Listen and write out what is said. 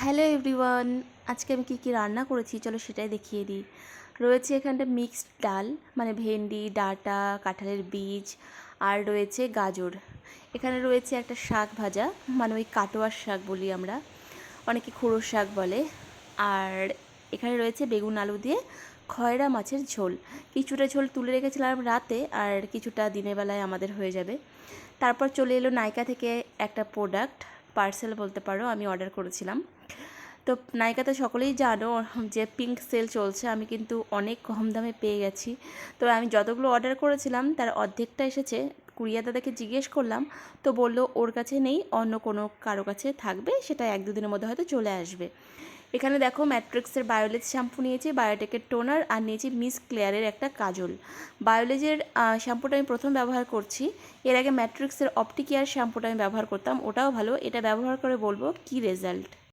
Hello everyone, আজকে আমি কী রান্না করেছি চলো সেটাই দেখিয়ে দিই। রয়েছে এখানটা মিক্সড ডাল, মানে ভেন্ডি, ডাঁটা, কাঁঠালের বীজ, আর রয়েছে গাজর। এখানে রয়েছে একটা শাক ভাজা, মানে ওই কাটোয়ার শাক বলি আমরা, অনেকে খুড়ো শাক বলে। আর এখানে রয়েছে বেগুন আলু দিয়ে খয়রা মাছের ঝোল। কিছুটা ঝোল তুলে রেখেছিলাম রাতে, আর কিছুটা দিনের বেলায় আমাদের হয়ে যাবে। তারপর চলে এলো নাইকা থেকে একটা প্রোডাক্ট, পার্সেল বলতে পারো, আমি অর্ডার করেছিলাম। তো নাইকাতে সকলেই জানো যে পিঙ্ক সেল চলছে, আমি কিন্তু অনেক কম দামে পেয়ে গেছি। তো আমি যতগুলো অর্ডার করেছিলাম তার অর্ধেকটা এসেছে। কুরিয়ার দাদাকে জিজ্ঞেস করলাম, তো বলল ওর কাছে নেই, অন্য কোনো কারো কাছে থাকবে, সেটা 1-2 দিনের মধ্যে হয়তো চলে আসবে। এখানে দেখো ম্যাট্রিক্সের বায়োলেজ শ্যাম্পু নিয়েছি, বায়োটেকের টোনার, আর নিয়েছি মিস ক্লেয়ারের একটা কাজল। বায়োলেজের শ্যাম্পুটা আমি প্রথম ব্যবহার করছি। এর আগে ম্যাট্রিক্সের অপটিকেয়ার শ্যাম্পুটা আমি ব্যবহার করতাম, ওটাও ভালো। এটা ব্যবহার করে বলবো কী রেজাল্ট।